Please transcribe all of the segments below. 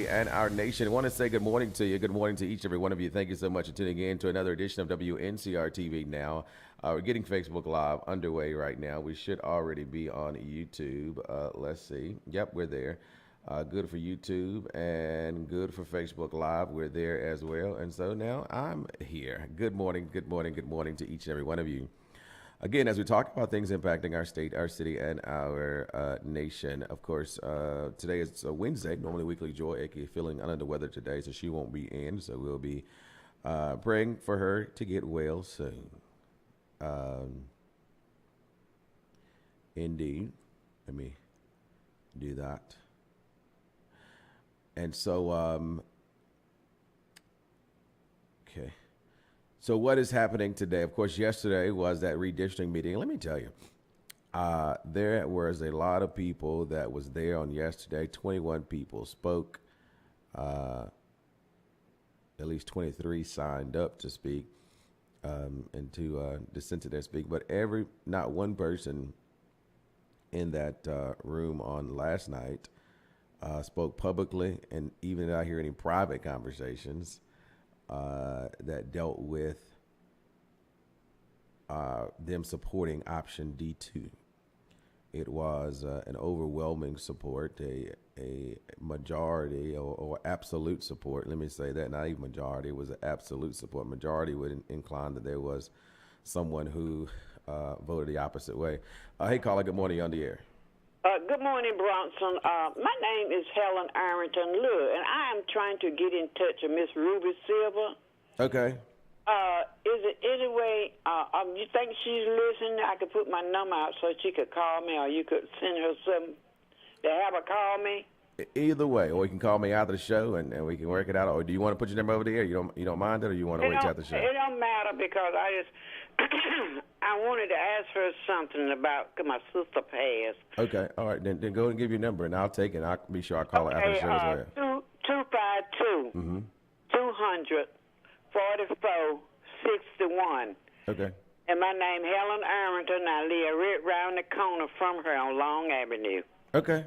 city, and our nation. I want to say good morning to you. Good morning to each and every one of you. Thank you so much for tuning in to another edition of Wncr-Tv Now. We're getting Facebook Live underway right now. We should already be on YouTube. Let's see. Yep, we're there. Good for YouTube and good for Facebook Live. We're there as well. And so now I'm here. Good morning, good morning, good morning to each and every one of you. Again, as we talk about things impacting our state, our city, and our nation, of course, today is Wednesday, normally Weekly Joy, aka feeling under the weather today, so she won't be in. So we'll be praying for her to get well soon. Indeed. Let me do that. And so, okay. So what is happening today? Of course, yesterday was that redistricting meeting. Let me tell you, there was a lot of people that was there on yesterday. 21 people spoke. At least 23 signed up to speak and to dissent to their speak. But not one person in that room on last night spoke publicly, and even not hear any private conversations that dealt with them supporting option D2. It was an overwhelming support, a majority or absolute support. Let me say that, not even majority, it was an absolute support. Majority would incline that there was someone who voted the opposite way. Hey, caller, good morning, you're on the air. Good morning, Bronson. My name is Helen Arrington Lure, and I am trying to get in touch with Miss Ruby Silver. Okay. Is it any way, you think she's listening? I could put my number out so she could call me, or you could send her something to have her call me? Either way, or you can call me after the show and we can work it out. Or do you want to put your number over there? You don't mind it, or you want to wait till after the show? It don't matter, because I just I wanted to ask her something about my sister passed. Okay, all right, then go and give your number, and I'll take it. And I'll be sure I call her after the show as well. 252 200 4461. Okay. And my name Helen Arrington. I live right around the corner from her on Long Avenue. Okay.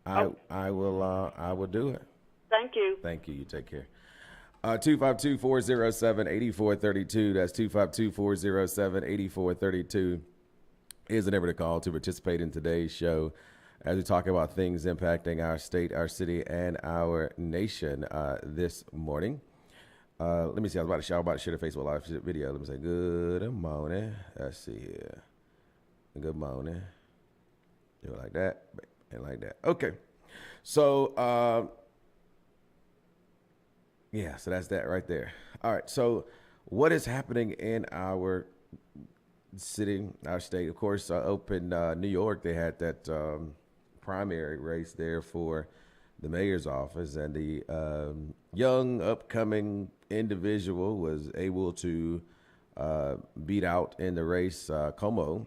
I will do it. Thank you. Thank you. You take care. 252-407-8432. That's 252-407-8432 is the number to call to participate in today's show as we talk about things impacting our state, our city, and our nation this morning. Let me see. I was about to share the Facebook Live video. Let me say good morning. Let's see here. Good morning. Do it like that and like that. Okay. So, yeah, so that's that right there. All right. So what is happening in our city, our state? Of course, up in New York, they had that primary race there for the mayor's office, and the young upcoming individual was able to beat out in the race Cuomo,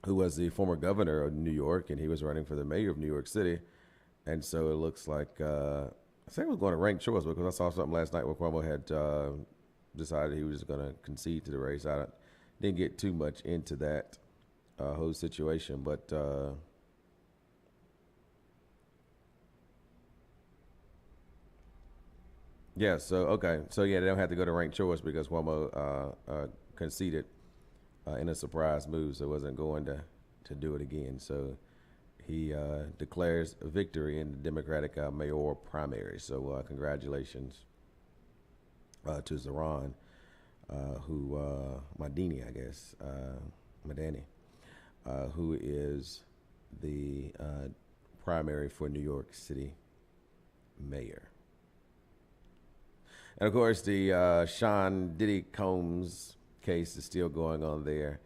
who was the former governor of New York, and he was running for the mayor of New York City. And so it looks like I think it was going to rank choice, because I saw something last night where Cuomo had decided he was going to concede to the race. I didn't get too much into that whole situation, but yeah, so, okay. So, yeah, they don't have to go to ranked choice because Cuomo conceded in a surprise move, so wasn't going to do it again. So he declares a victory in the Democratic mayoral primary. So congratulations to Zoran, Madini, I guess, Madani, who is the primary for New York City mayor. And, of course, the Sean Diddy Combs case is still going on there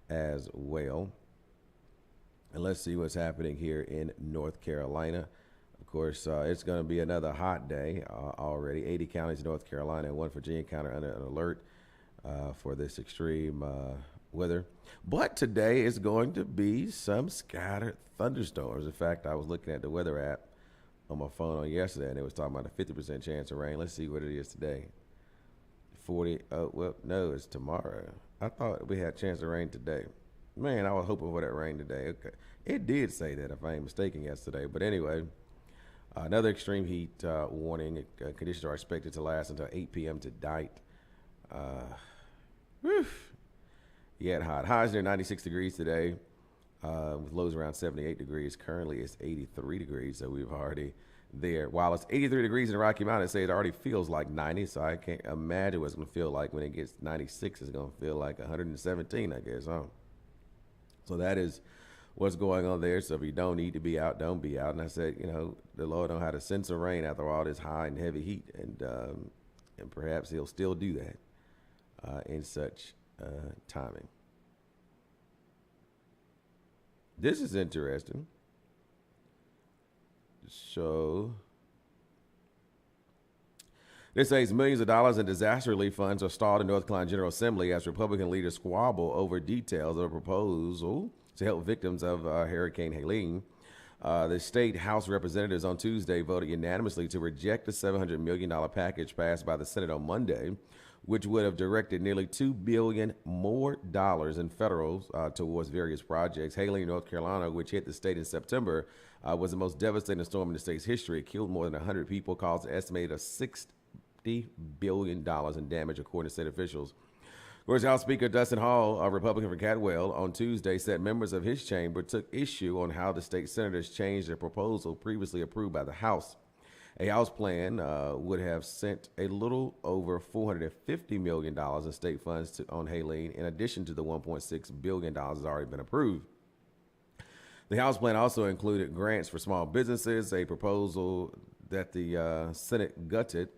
as well. And let's see what's happening here in North Carolina. Of course, it's going to be another hot day already. 80 counties in North Carolina and one Virginia county under an alert for this extreme weather. But today is going to be some scattered thunderstorms. In fact, I was looking at the weather app on my phone on yesterday, and it was talking about a 50% chance of rain. Let's see what it is today. 40. Oh, well, no, it's tomorrow. I thought we had a chance of rain today. Man, I was hoping for that rain today. Okay. It did say that, if I ain't mistaken, yesterday. But anyway, Another extreme heat warning. Conditions are expected to last until 8 p.m. tonight. Whew. Yeah, hot. Highs near 96 degrees today, with lows around 78 degrees. Currently, it's 83 degrees, so we've already there. While it's 83 degrees in the Rocky Mountains, say it already feels like 90, so I can't imagine what it's going to feel like when it gets 96. It's going to feel like 117, I guess. So that is what's going on there. So if you don't need to be out, don't be out. And I said, the Lord know how to send some rain after all this high and heavy heat, and perhaps He'll still do that in such timing. This is interesting. So this says millions of dollars in disaster relief funds are stalled in North Carolina General Assembly as Republican leaders squabble over details of a proposal to help victims of Hurricane Helene. The state House representatives on Tuesday voted unanimously to reject the $700 million package passed by the Senate on Monday, which would have directed nearly $2 billion more in federal towards various projects. Helene, North Carolina, which hit the state in September, was the most devastating storm in the state's history. It killed more than 100 people, caused an estimated of $60 billion in damage, according to state officials. Of course, House Speaker Dustin Hall, a Republican from Cadwell, on Tuesday said members of his chamber took issue on how the state senators changed their proposal previously approved by the House. A House plan would have sent a little over $450 million in state funds on Helene, in addition to the $1.6 billion that's already been approved. The House plan also included grants for small businesses, a proposal that the Senate gutted.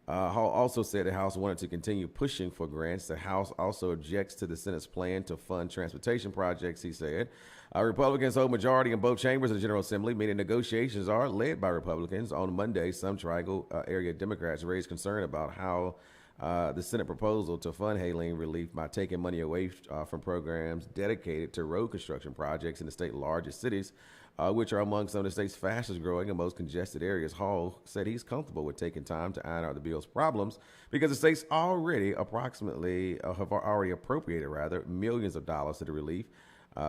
Hall also said the House wanted to continue pushing for grants. The House also objects to the Senate's plan to fund transportation projects, he said. Republicans hold majority in both chambers of the General Assembly, meaning negotiations are led by Republicans. On Monday, some Triangle area Democrats raised concern about how the Senate proposal to fund Helene relief by taking money away from programs dedicated to road construction projects in the state's largest cities, which are among some of the state's fastest growing and most congested areas. Hall said he's comfortable with taking time to iron out the bill's problems because the state's already have already appropriated millions of dollars to the relief.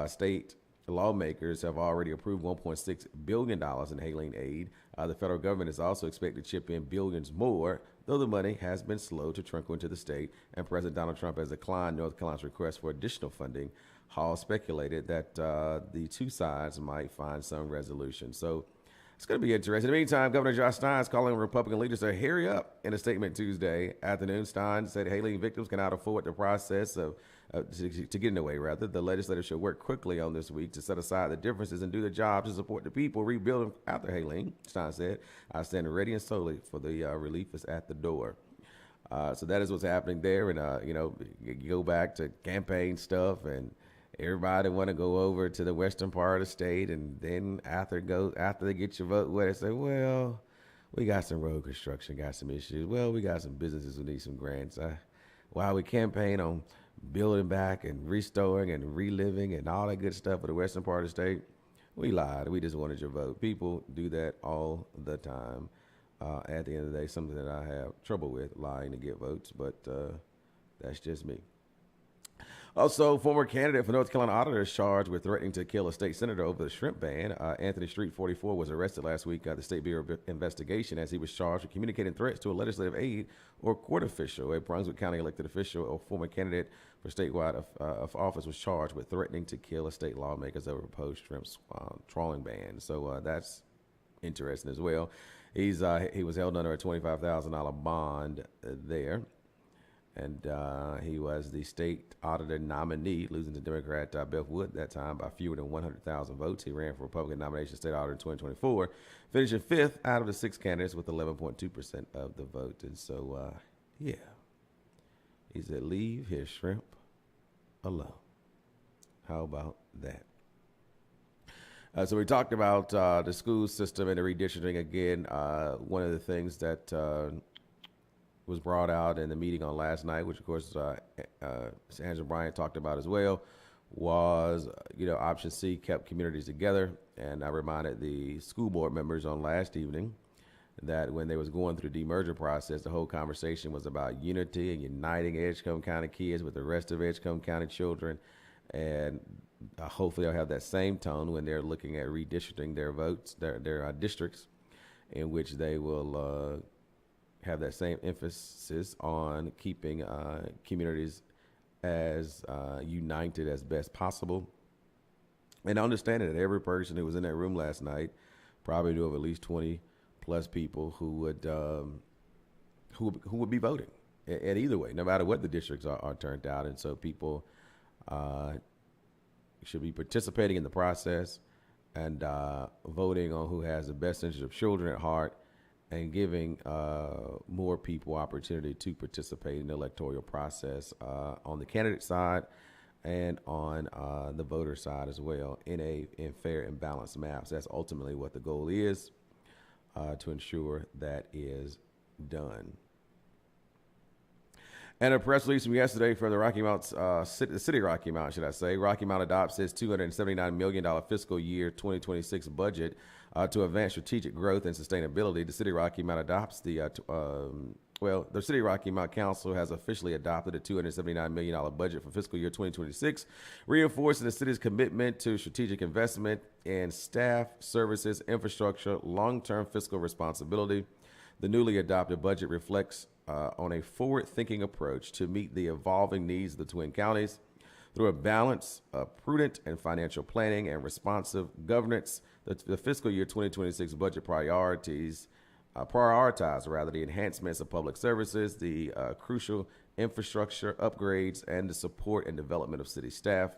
State lawmakers have already approved $1.6 billion in Helene aid. The federal government is also expected to chip in billions more, though the money has been slow to trickle into the state, and President Donald Trump has declined North Carolina's request for additional funding. Hall speculated that the two sides might find some resolution. So it's going to be interesting. In the meantime, Governor Josh Stein is calling Republican leaders to hurry up. In a statement Tuesday afternoon, Stein said Helene victims cannot afford the process to get in the way, rather. The legislature should work quickly on this week to set aside the differences and do the job to support the people rebuilding after Helene. Stein said, I stand ready and solely for the relief is at the door. So that is what's happening there. And, you go back to campaign stuff, and everybody want to go over to the western part of the state, and then after they get your vote, they say, well, we got some road construction, got some issues. Well, we got some businesses who need some grants. While we campaign on building back and restoring and reliving and all that good stuff for the western part of the state, we lied. We just wanted your vote. People do that all the time. At the end of the day, something that I have trouble with, lying to get votes, but that's just me. Also, former candidate for North Carolina auditor is charged with threatening to kill a state senator over the shrimp ban. Anthony Street, 44, was arrested last week at the State Bureau of Investigation as he was charged with communicating threats to a legislative aide or court official. A Brunswick County elected official or former candidate for statewide of office was charged with threatening to kill a state lawmaker over a proposed shrimp trawling ban. So that's interesting as well. He was held under a $25,000 bond there. And he was the state auditor nominee, losing to Democrat Beth Wood that time by fewer than 100,000 votes. He ran for Republican nomination state auditor in 2024, finishing fifth out of the six candidates with 11.2% of the vote. And so, he said, leave his shrimp alone. How about that? So we talked about the school system and the redistricting again. One of the things that was brought out in the meeting on last night, which of course Angela Bryant talked about as well, was option C kept communities together. And I reminded the school board members on last evening that when they was going through the demerger process, the whole conversation was about unity and uniting Edgecombe County kids with the rest of Edgecombe County children. And hopefully they'll have that same tone when they're looking at redistricting their votes, their districts. in which they will have that same emphasis on keeping communities as united as best possible. And understanding that every person who was in that room last night probably knew of at least 20 plus people who would be voting at either way, no matter what the districts are turned out. And so people should be participating in the process and voting on who has the best interest of children at heart, and giving more people opportunity to participate in the electoral process on the candidate side and on the voter side as well in fair and balanced maps. That's ultimately what the goal is, to ensure that is done. And a press release from yesterday from the Rocky Mount, the city of Rocky Mount, should I say. Rocky Mount adopts its $279 million fiscal year 2026 budget to advance strategic growth and sustainability. The city of Rocky Mount adopts the City of Rocky Mount Council has officially adopted a $279 million budget for fiscal year 2026, reinforcing the city's commitment to strategic investment in staff, services, infrastructure, long-term fiscal responsibility. The newly adopted budget reflects on a forward-thinking approach to meet the evolving needs of the Twin Counties. Through a balance of prudent and financial planning and responsive governance, the fiscal year 2026 budget prioritize the enhancements of public services, the crucial infrastructure upgrades, and the support and development of city staff.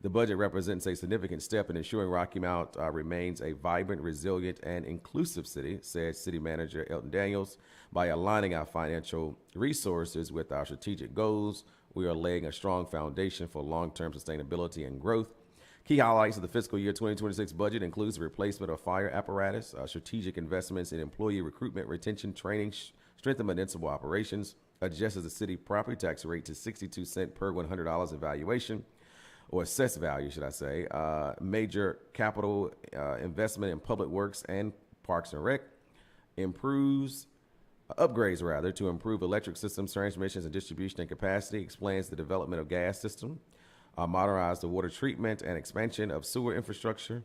The budget represents a significant step in ensuring Rocky Mount remains a vibrant, resilient, and inclusive city, said City Manager Elton Daniels. By aligning our financial resources with our strategic goals, we are laying a strong foundation for long-term sustainability and growth. Key highlights of the fiscal year 2026 budget includes the replacement of fire apparatus, strategic investments in employee recruitment, retention, training, strengthen municipal operations, adjusts the city property tax rate to 62 cents per $100 in valuation, or assessed value, should I say, major capital investment in public works and parks and rec, upgrades to improve electric systems, transmissions, and distribution and capacity, explains the development of gas system, modernize the water treatment and expansion of sewer infrastructure,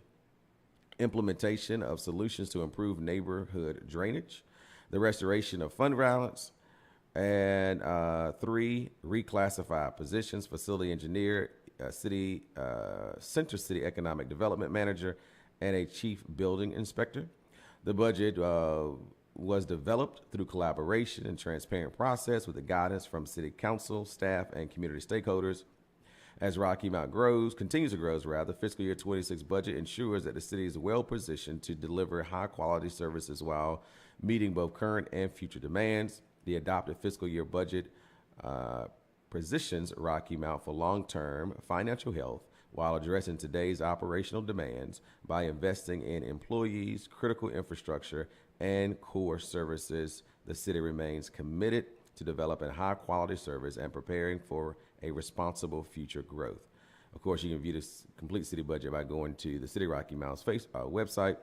implementation of solutions to improve neighborhood drainage, the restoration of fund balance, and 3, reclassify positions, facility engineer, Center City Economic Development Manager, and a chief building inspector. The budget was developed through collaboration and transparent process with the guidance from city council, staff, and community stakeholders. As Rocky Mount continues to grow, the fiscal year 26 budget ensures that the city is well positioned to deliver high quality services while meeting both current and future demands. The adopted fiscal year budget positions Rocky Mount for long-term financial health while addressing today's operational demands by investing in employees, critical infrastructure, and core services. The city remains committed to developing high-quality service and preparing for a responsible future growth. Of course, you can view this complete city budget by going to the City of Rocky Mount's website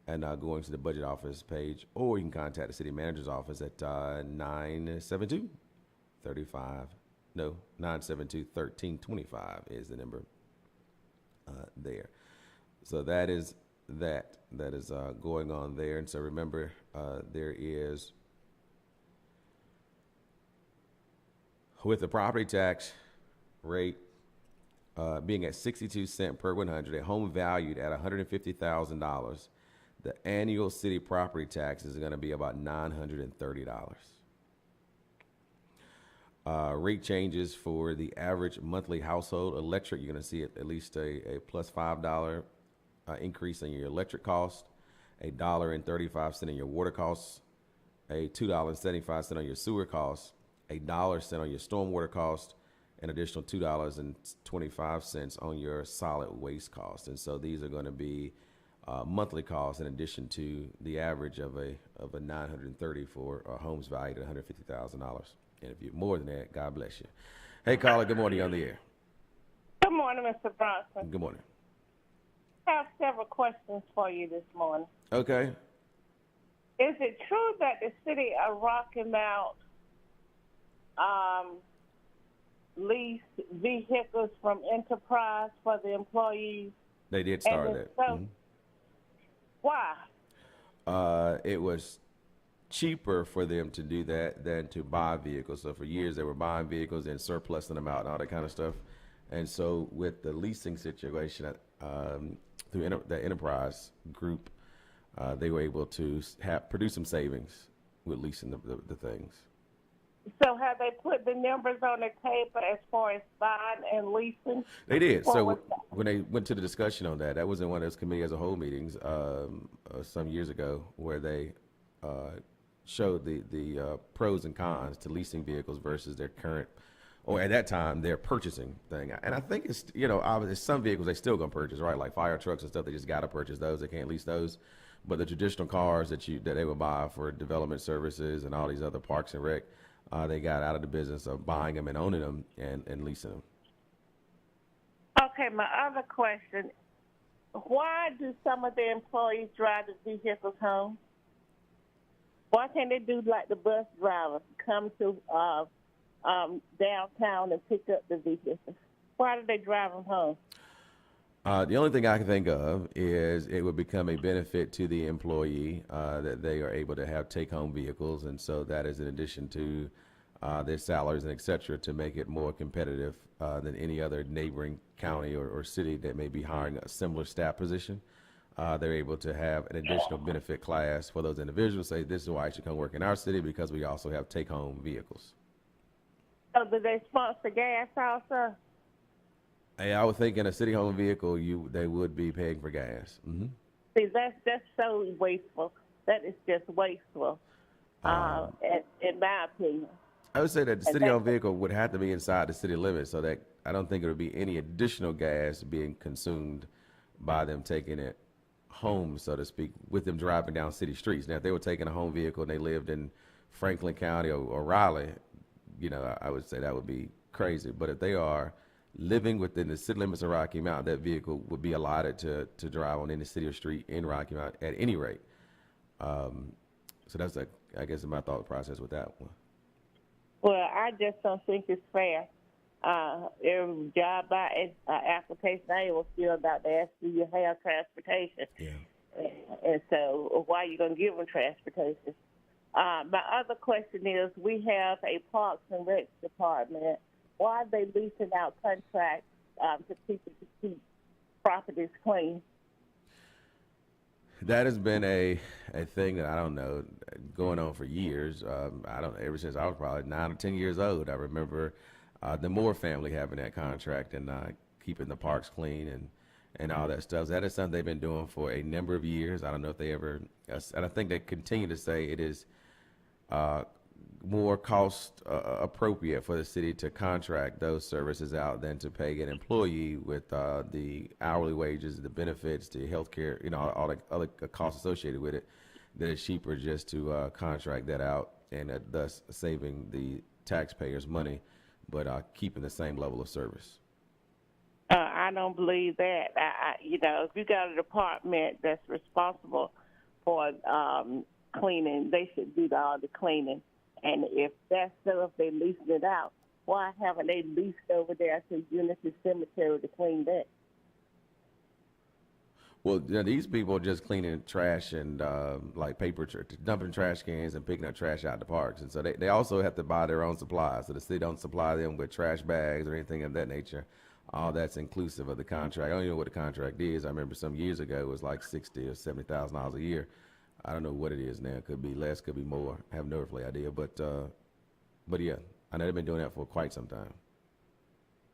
and going to the budget office page, or you can contact the city manager's office at 972-1325 is the number there. So that is going on there. And so remember, there is, with the property tax rate being at 62 cents per 100, a home valued at $150,000, the annual city property tax is going to be about $930. Rate changes for the average monthly household electric, you're going to see at least a plus $5 increase in your electric cost, $1.35 in your water costs, a $2.75 on your sewer costs, $1 on your stormwater cost, an additional $2.25 on your solid waste cost. And so these are going to be monthly costs in addition to the average of a $930 for homes valued at $150,000. And if you're more than that, God bless you. Hey, caller, good morning on the air. Good morning, Mr. Bronson. Good morning. I have several questions for you this morning. Okay. Is it true that the city of Rocky Mount leased vehicles from Enterprise for the employees? They did start that. So, why? it was cheaper for them to do that than to buy vehicles. So for years they were buying vehicles and surplusing them out and all that kind of stuff. And so with the leasing situation through the enterprise group, they were able to produce some savings with leasing the things. So have they put the numbers on the table as far as buying and leasing? They did. So when they went to the discussion on that, that was in one of those committee as a whole meetings some years ago, where they showed the pros and cons to leasing vehicles versus their current, or at that time, their purchasing thing. And I think it's, obviously some vehicles they still gonna purchase, right? Like fire trucks and stuff, they just gotta purchase those. They can't lease those. But the traditional cars that they would buy for development services and all these other parks and rec, they got out of the business of buying them and owning them and leasing them. Okay, my other question, why do some of the employees drive the vehicles home? Why can't they do like the bus drivers, come to downtown and pick up the vehicles? Why do they drive them home? The only thing I can think of is it would become a benefit to the employee that they are able to have take-home vehicles, and so that is in addition to their salaries and et cetera, to make it more competitive than any other neighboring county or city that may be hiring a similar staff position. They're able to have an additional benefit class for those individuals. Say, this is why I should come work in our city, because we also have take-home vehicles. So do they sponsor gas also? Hey, I would think in a city-home vehicle, they would be paying for gas. Mm-hmm. See, that's so wasteful. That is just wasteful, in my opinion. I would say that the city-owned vehicle would have to be inside the city limits, so that I don't think there would be any additional gas being consumed by them taking it home, so to speak, with them driving down city streets. Now, if they were taking a home vehicle and they lived in Franklin County or Raleigh, I would say that would be crazy. But if they are living within the city limits of Rocky Mount, that vehicle would be allotted to drive on any city or street in Rocky Mount at any rate. So that's, I guess, my thought process with that one. Well, I just don't think it's fair. Every job application I will feel about to ask, do you have transportation? Yeah. And so why are you going to give them transportation? My other question is, we have a Parks and Rec department. Why are they leasing out contracts to people to keep properties clean? That has been a thing that I don't know going on for years. Ever since I was probably 9 or 10 years old. I remember the Moore family having that contract and keeping the parks clean and all that stuff. That is something they've been doing for a number of years. I don't know if they ever, and I think they continue to say it is more cost appropriate for the city to contract those services out than to pay an employee with the hourly wages, the benefits, the health care, all the other costs associated with it. That it's cheaper just to contract that out and thus saving the taxpayers money, but keeping the same level of service. I don't believe that. If you got a department that's responsible for cleaning, they should do all the cleaning. And if that's so, if they're leasing it out, why haven't they leased over there to Unity Cemetery to clean that? Well, these people are just cleaning trash and like dumping trash cans and picking up trash out the parks. And so they also have to buy their own supplies. So the city don't supply them with trash bags or anything of that nature. All that's inclusive of the contract. I don't even know what the contract is. I remember some years ago it was like $60,000 or $70,000 a year. I don't know what it is now. It could be less, could be more. I have no earthly idea. But yeah, I know they've been doing that for quite some time.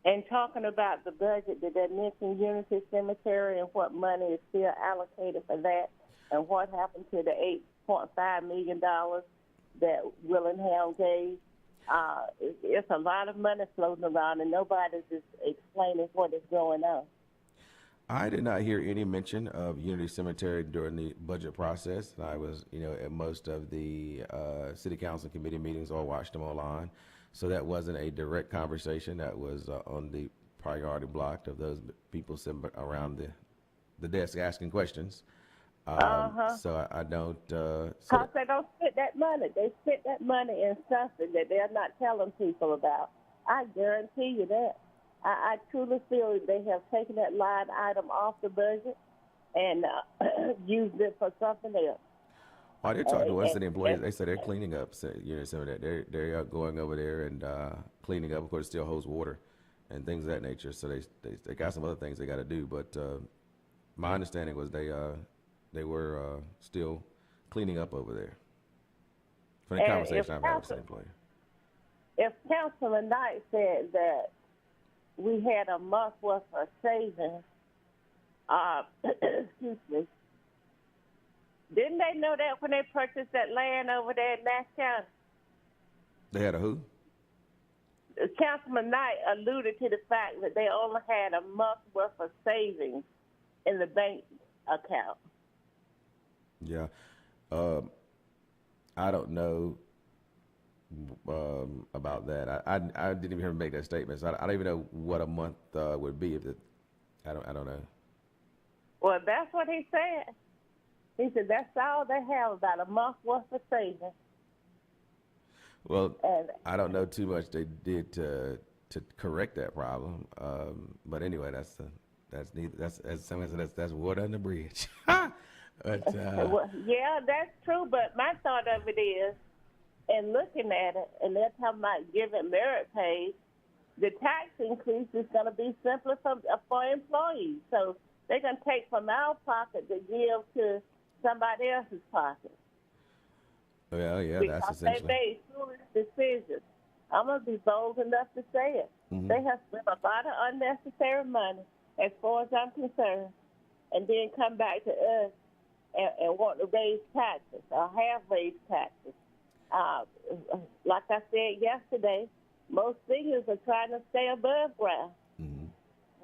And talking about the budget, did they mention Unity Cemetery and what money is still allocated for that, and what happened to the $8.5 million that Willingham gave? It's a lot of money floating around, and nobody's just explaining what is going on. I did not hear any mention of Unity Cemetery during the budget process. I was, at most of the city council committee meetings or watched them online. So that wasn't a direct conversation. That was on the priority block of those people sitting around the desk asking questions. So I don't. Because they don't spend that money. They spend that money in something that they're not telling people about. I guarantee you that. I truly feel they have taken that line item off the budget and used it for something else. I did talk to one And, city employees. They said they're cleaning up. So, some of that they're going over there and cleaning up. Of course, it still holds water and things of that nature. So they got some other things they got to do. But my understanding was they were still cleaning up over there. From the conversation I've had with the employee. If Councilman Knight said that we had a month worth of savings, excuse me, didn't they know that when they purchased that land over there in Nash County? They had a who? Councilman Knight alluded to the fact that they only had a month worth of savings in the bank account. Yeah. I don't know about that. I didn't even hear him make that statement. So I don't even know what a month would be. I don't know. Well, that's what he said. He said that's all they have, about a month worth of savings. Well, I don't know too much they did to correct that problem. But anyway, that's as someone said, that's water under the bridge. But, well, yeah, that's true. But my thought of it is, and looking at it, and they're talking about giving merit pay, the tax increase is going to be simpler for employees. So they're going to take from our pocket to give to somebody else's pocket. Well, yeah, because that's essentially. They made foolish decisions. I'm going to be bold enough to say it. Mm-hmm. They have spent a lot of unnecessary money, as far as I'm concerned, and then come back to us and want to raise taxes or have raised taxes. Like I said yesterday, most seniors are trying to stay above ground. Mm-hmm.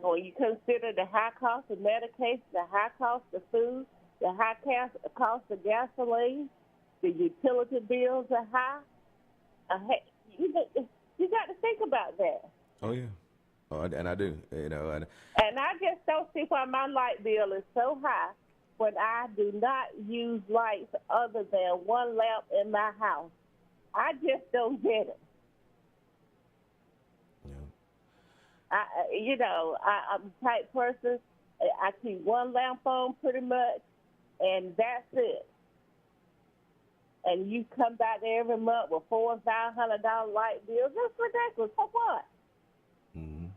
When you consider the high cost of medication, the high cost of food, the high cost of gasoline, the utility bills are high. You got to think about that. Oh yeah, and I do. And I just don't see why my light bill is so high when I do not use lights other than one lamp in my house. I just don't get it. Yeah. I'm the type person. I keep one lamp on pretty much, and that's it. And you come back every month with $400 and $500 light bills. That's ridiculous. For what? Mm-hmm.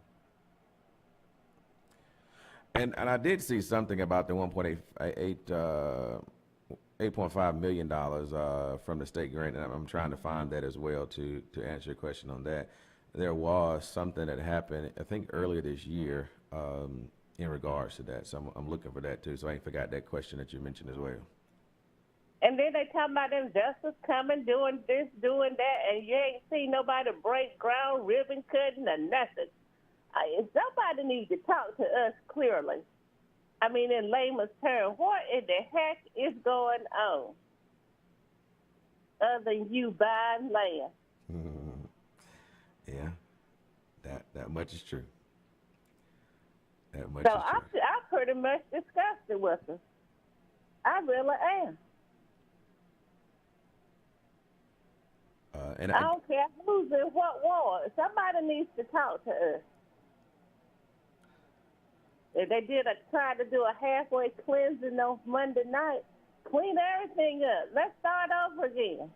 And I did see something about the $8.5 million from the state grant, and I'm trying to find that as well to answer your question on that. There was something that happened, I think, earlier this year in regards to that. So I'm looking for that too. So I ain't forgot that question that you mentioned as well. And then they talk about investors coming, doing this, doing that, and you ain't seen nobody break ground, ribbon cutting, or nothing. Somebody needs to talk to us clearly. I mean, in layman's terms, what in the heck is going on other than you buying land? Mm-hmm. Yeah, that much is true. That much is true. So I'm pretty much disgusted with them. I really am. And I don't care who's in what ward. Somebody needs to talk to us. If they try to do a halfway cleansing on Monday night, clean everything up. Let's start over again.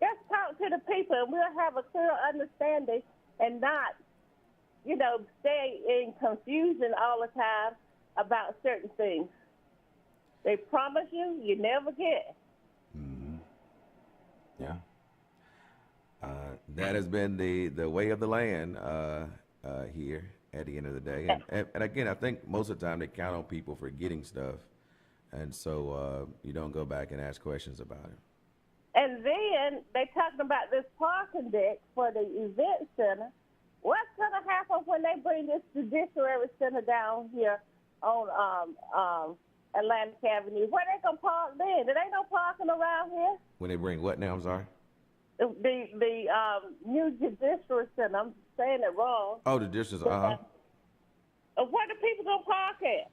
Just talk to the people, and we'll have a clear understanding and not, stay in confusion all the time about certain things. They promise you never get. Mm-hmm. Yeah. That has been the way of the land here at the end of the day. And again, I think most of the time they count on people for getting stuff. And so you don't go back and ask questions about it. And then they talking about this parking deck for the event center. What's going to happen when they bring this judiciary center down here on Atlantic Avenue? Where they going to park then? There ain't no parking around here. When they bring what now? I'm sorry? The new judiciary center. I'm saying it wrong. Oh, the judiciary. Where the people going to park at?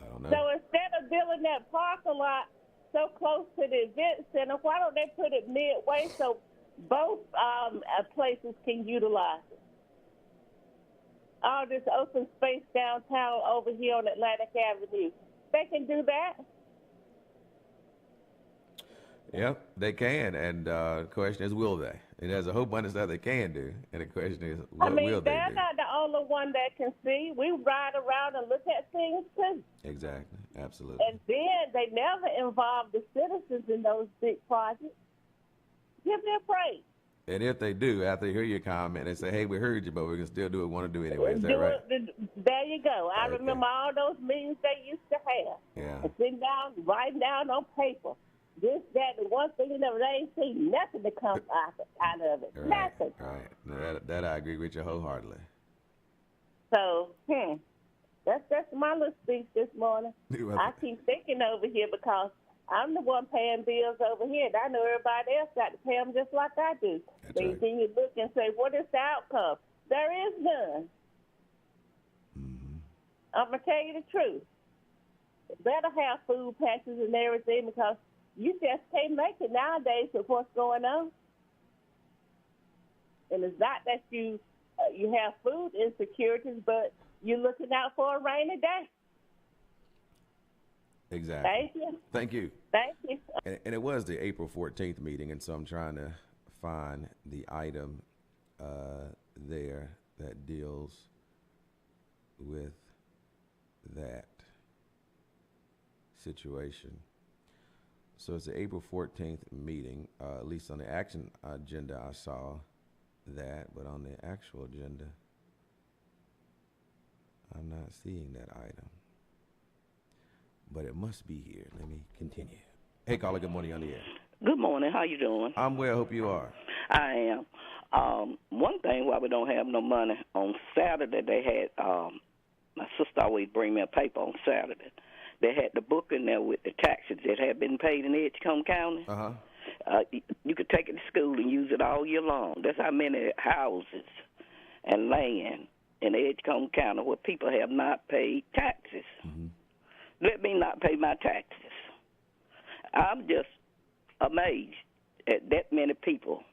I don't know. So instead of building that parking lot so close to the event center, why don't they put it midway so both places can utilize it? All this open space downtown over here on Atlantic Avenue. They can do that. Yep, they can, and the question is, will they? And there's a whole bunch of stuff they can do, and the question is, I what mean, will they they're do? not the only one that can see. We ride around and look at things too. Exactly, absolutely. And then they never involve the citizens in those big projects. Give me a break. And if they do, after they hear your comment, they say, hey, we heard you, but we can still do what we want to do anyway. Is that right? There you go. I Okay. remember all those meetings they used to have. Yeah. And sitting down, writing down on paper. This, that, and one thing, they ain't seen nothing that comes out of it. Right, Nothing. right. Now, that I agree with you wholeheartedly. So, that's my little speech this morning. You I keep thinking over here because I'm the one paying bills over here, and I know everybody else got to pay them just like I do. That's Then right. you look and say, what is the outcome? There is none. Mm-hmm. I'm going to tell you the truth. Better have food pantries and everything because you just can't make it nowadays with what's going on. And it's not that you have food insecurities, but you're looking out for a rainy day. Exactly. Thank you. Thank you. Thank you. And it was the April 14th meeting, and so I'm trying to find the item there that deals with that situation. So it's the April 14th meeting. At least on the action agenda, I saw that, but on the actual agenda, I'm not seeing that item. But it must be here. Let me continue. Hey, caller, good morning on the air. Good morning. How you doing? I'm well. Hope you are. I am. One thing why we don't have no money, on Saturday they had, my sister always bring me a paper on Saturday. They had the book in there with the taxes that had been paid in Edgecombe County. Uh-huh. You could take it to school and use it all year long. That's how many houses and land in Edgecombe County where people have not paid taxes. Mm-hmm. Let me not pay my taxes. I'm just amazed at that many people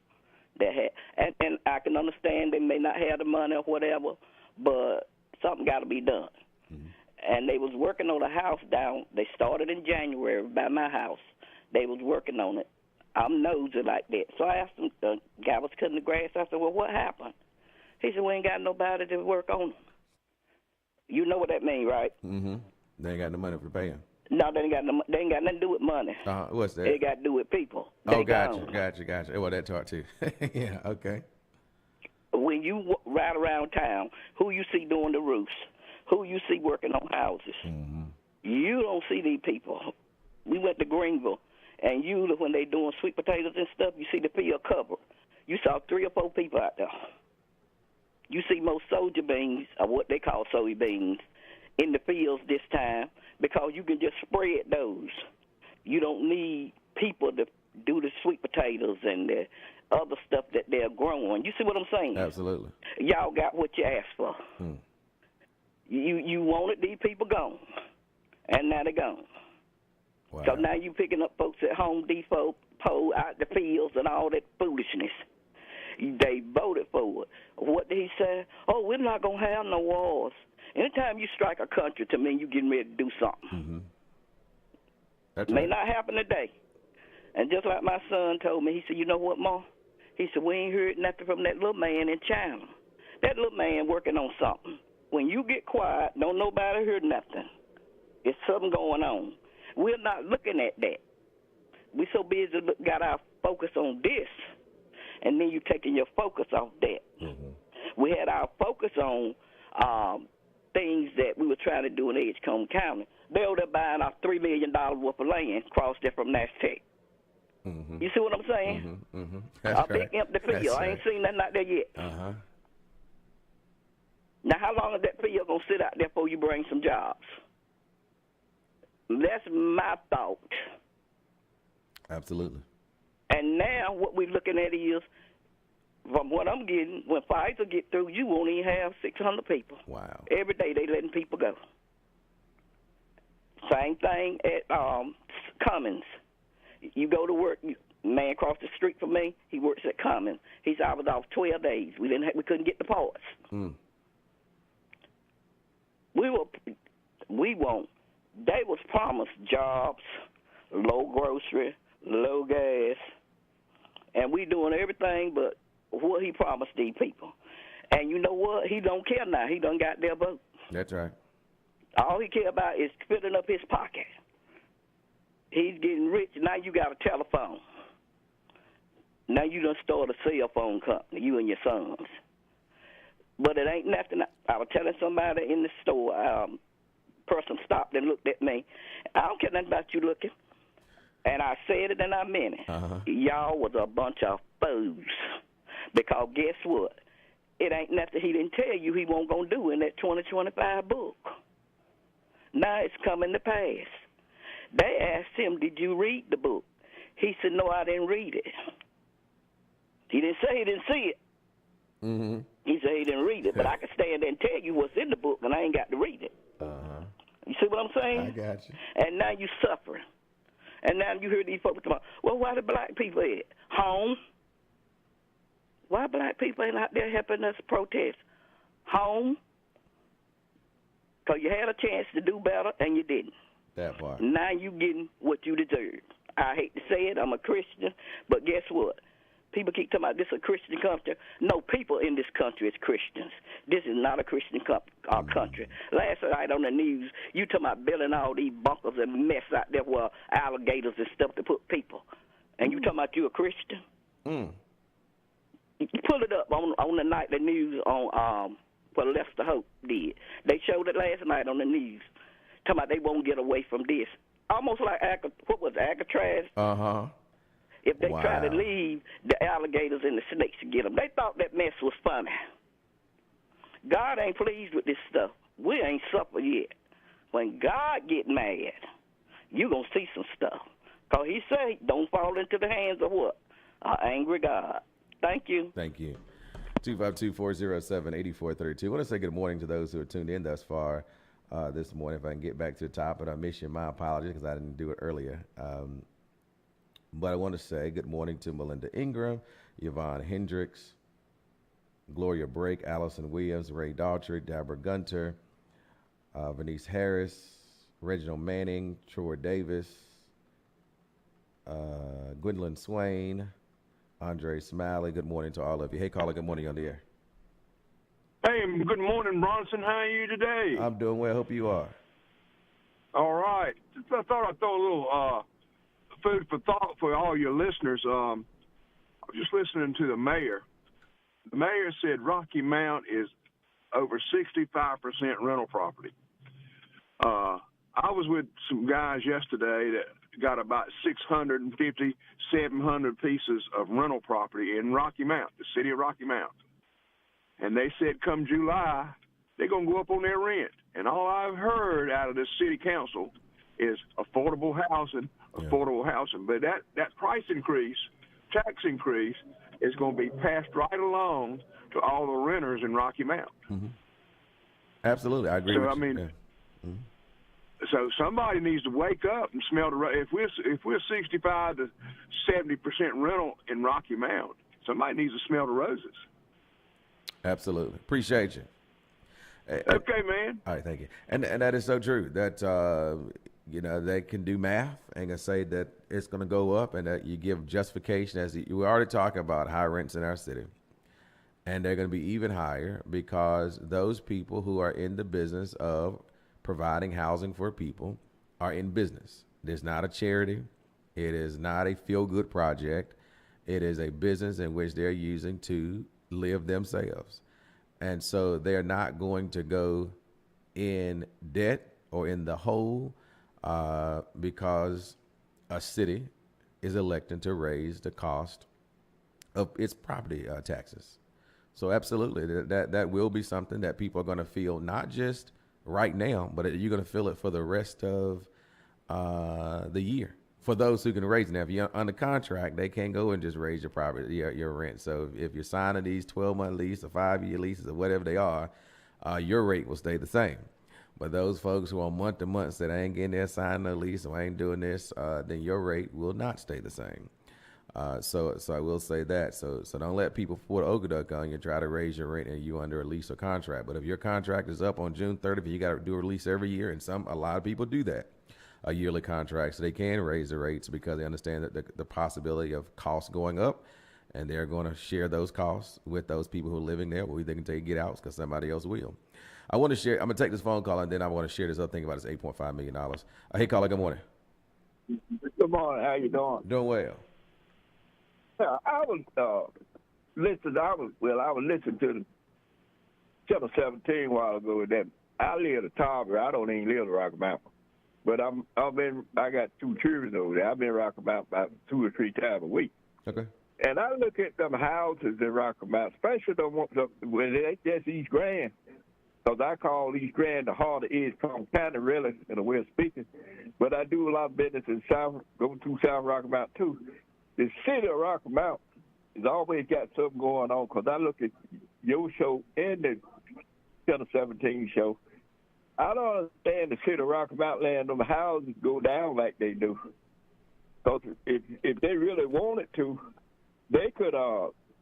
that had, and I can understand they may not have the money or whatever, but something got to be done. Mm-hmm. And they was working on a house down. They started in January by my house. They was working on it. I'm nosy like that. So I asked them, the guy was cutting the grass. I said, well, what happened? He said, we ain't got nobody to work on it. You know what that means, right? Mm-hmm. They ain't got no money for paying. No, they ain't got nothing to do with money. What's that? They got to do with people. Oh, They gotcha. Well, that part too. Yeah, okay. When you ride around town, who you see doing the roofs, who you see working on houses, Mm-hmm. you don't see these people. We went to Greenville, and when they doing sweet potatoes and stuff, you see the field covered. You saw 3 or 4 people out there. You see most soldier beans, or what they call soybeans, in the fields this time because you can just spread those. You don't need people to do the sweet potatoes and the other stuff that they're growing. You see what I'm saying? Absolutely. Y'all got what you asked for. Hmm. You wanted these people gone, and now they're gone. Wow. So now you picking up folks at Home Depot, out the fields and all that foolishness. They voted for it. What did he say? Oh, we're not going to have no wars. Anytime you strike a country, to me, you getting ready to do something. Mm-hmm. That's May right. not happen today. And just like my son told me, he said, you know what, Ma? He said, we ain't heard nothing from that little man in China. That little man working on something. When you get quiet, don't nobody hear nothing. It's something going on. We're not looking at that. We so busy got our focus on this, and then you taking your focus off that. Mm-hmm. We had our focus on things that we were trying to do in Edgecombe County. They were there buying our $3 million worth of land across there from Nash Tech. Mm-hmm. You see what I'm saying? Mm-hmm. Mm-hmm. That's A big empty field. I ain't seen nothing out there yet. Uh-huh. Now, how long is that field going to sit out there before you bring some jobs? That's my thought. Absolutely. And now what we're looking at is, from what I'm getting, when Pfizer get through, you won't even have 600 people. Wow. Every day they letting people go. Same thing at Cummins. You go to work, man across the street from me, he works at Cummins. He said I was off 12 days. We couldn't get the parts. Mm. They was promised jobs, low grocery, low gas, and we doing everything but what he promised these people. And you know what? He don't care now. He done got their vote. That's right. All he care about is filling up his pocket. He's getting rich. Now you got a telephone. Now you done start a cell phone company, you and your sons. But it ain't nothing. I was telling somebody in the store, person stopped and looked at me. I don't care nothing about you looking. And I said it and I meant it. Uh-huh. Y'all was a bunch of fools. Because guess what? It ain't nothing he didn't tell you he won't going to do in that 2025 book. Now it's coming to pass. They asked him, did you read the book? He said, no, I didn't read it. He didn't say he didn't see it. Mm-hmm. He said he didn't read it. But I can stand there and tell you what's in the book, and I ain't got to read it. Uh-huh. You see what I'm saying? I got you. And now you suffering. And now you hear these folks talking about, well, why the black people at home? Why black people ain't out there helping us protest? Home? Because you had a chance to do better, and you didn't. That part. Now you getting what you deserve. I hate to say it, I'm a Christian, but guess what? People keep talking about this is a Christian country. No, people in this country is Christians. This is not a Christian country. Last night on the news, you talking about building all these bunkers and mess out there with alligators and stuff to put people. And you talking about you a Christian? Mm. You pull it up on the night the news on what Lester Hope did. They showed it last night on the news. Talking about they won't get away from this. Almost like, what was it, Alcatraz? Uh-huh. If they Wow. try to leave, the alligators and the snakes to get them. They thought that mess was funny. God ain't pleased with this stuff. We ain't suffered yet. When God get mad, you going to see some stuff. Because he say, don't fall into the hands of what? An angry God. Thank you. Thank you. 252-407-8432. I want to say good morning to those who are tuned in thus far this morning. If I can get back to the top, but I miss you. My apologies because I didn't do it earlier. But I want to say good morning to Melinda Ingram, Yvonne Hendricks, Gloria Brake, Allison Williams, Ray Daughtry, Deborah Gunter, Venice Harris, Reginald Manning, Troy Davis, Gwendolyn Swain, Andre Smiley. Good morning to all of you. Hey, caller, good morning on the air. Hey, good morning, Bronson. How are you today? I'm doing well. Hope you are. All right. I thought I'd throw a little food for thought for all your listeners. I was just listening to the mayor. The mayor said Rocky Mount is over 65% rental property. I was with some guys yesterday that got about 650, 700 pieces of rental property in Rocky Mount, the city of Rocky Mount. And they said come July, they're going to go up on their rent. And all I've heard out of the city council is affordable housing. But that price increase, tax increase, is going to be passed right along to all the renters in Rocky Mount. Mm-hmm. Absolutely. I agree So, with I you. mean, Yeah. Mm-hmm. So somebody needs to wake up and smell the if we're 65 to 70% rental in Rocky Mount, somebody needs to smell the roses. Absolutely. Appreciate you. Okay, man. All right, thank you. And that is so true. That they can do math and can say that it's going to go up, and that you give justification we're already talking about high rents in our city, and they're going to be even higher because those people who are in the business of providing housing for people are in business. It is not a charity. It is not a feel-good project. It is a business in which they're using to live themselves. And so they're not going to go in debt or in the hole because a city is electing to raise the cost of its property taxes. So absolutely, that will be something that people are going to feel, not just right now, but you're going to feel it for the rest of the year. For those who can raise it. Now, if you're under contract, they can't go and just raise your property, your rent. So if you're signing these 12-month leases or 5-year leases or whatever they are, your rate will stay the same. But those folks who are month to month said, I ain't getting there, signing no lease, or I ain't doing this, then your rate will not stay the same. So I will say that. So don't let people put an okie on you and try to raise your rent and you under a lease or contract. But if your contract is up on June 30th, you got to do a lease every year, and a lot of people do that. a yearly contract, so they can raise the rates because they understand that the possibility of costs going up, and they're going to share those costs with those people who are living there. Well, they can take get out because somebody else will. I want to share. I'm going to take this phone call, and then I want to share this other thing about this $8.5 million. Hey, caller, good morning. Good morning. How you doing? Doing well. Yeah, I was listening. I was listening to the Channel 17 a while ago. And then I live in Tarver. I don't even live in Rocky Mountain, but I got 2 children over there. I've been in Rocky Mountain about 2 or 3 times a week. Okay. And I look at them houses in Rocky Mountain, especially the ones when they just East Grand, because I call East Grand the heart of East County, really, in a way of speaking. But I do a lot of business in South, go through South Rocky Mountain too. The city of Rocky Mountain has always got something going on, because I look at your show and the Channel 17 show. I don't understand the city of Rocky Mountain letting them houses go down like they do. Because if they really wanted to, they could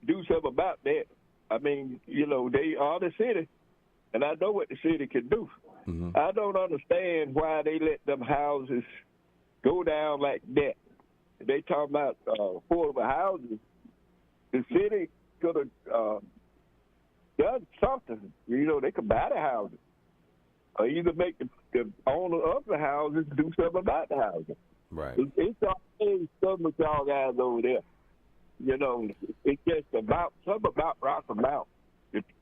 do something about that. I mean, they are the city, and I know what the city can do. Mm-hmm. I don't understand why they let them houses go down like that. They talk about affordable housing. The city could have done something. They could buy the houses, or either make the owner of the houses do something about the housing. Right. It's always something with y'all guys over there. It's just something about Rocky Mountain.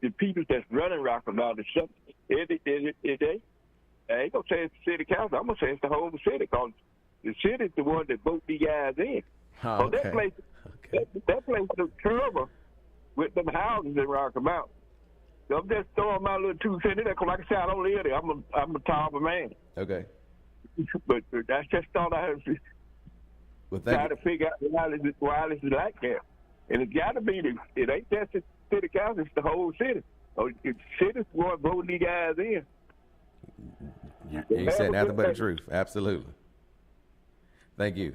The people that's running Rocky Mountain, I ain't going to say it's the city council. I'm going to say it's the whole city, because the city's the one that vote these guys in. Oh, okay. That place is terrible with them houses in Rocky Mountain. So I'm just throwing my little 2 cents in there, because like I said, I don't live there. I'm a tall man. Okay. But that's just thought I had to try to figure out why this is like that. And it's got to be, it ain't just the city council, it's the whole city. Or the city's the one voting these guys in. You said nothing but the truth. Absolutely. Thank you.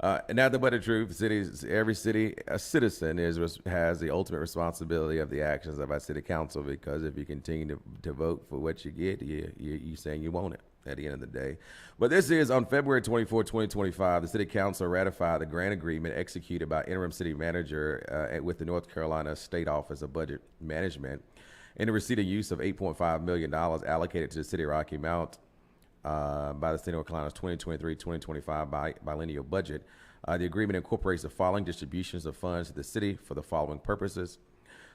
Nothing but the truth. Every city, a citizen has the ultimate responsibility of the actions of our city council, because if you continue to vote for what you get, you saying you want it at the end of the day. But this is on February 24, 2025, the city council ratified the grant agreement executed by interim city manager with the North Carolina State Office of Budget Management in the receipt and use of $8.5 million allocated to the city of Rocky Mount by the state of North Carolina's 2023-2025 biennial budget. The agreement incorporates the following distributions of funds to the city for the following purposes: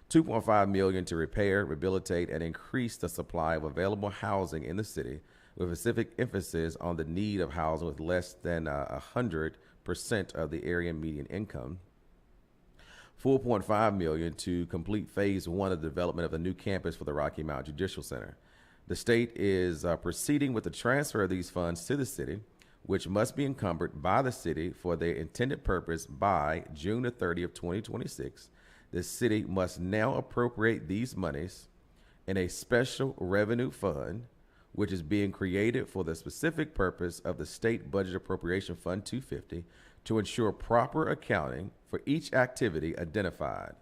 $2.5 million to repair, rehabilitate, and increase the supply of available housing in the city, with specific emphasis on the need of housing with less than 100% of the area median income. $4.5 million to complete phase 1 of the development of the new campus for the Rocky Mount Judicial Center. The state is proceeding with the transfer of these funds to the city, which must be encumbered by the city for their intended purpose by June the 30th, 2026. The city must now appropriate these monies in a special revenue fund, which is being created for the specific purpose of the State Budget Appropriation Fund 250, to ensure proper accounting for each activity identified.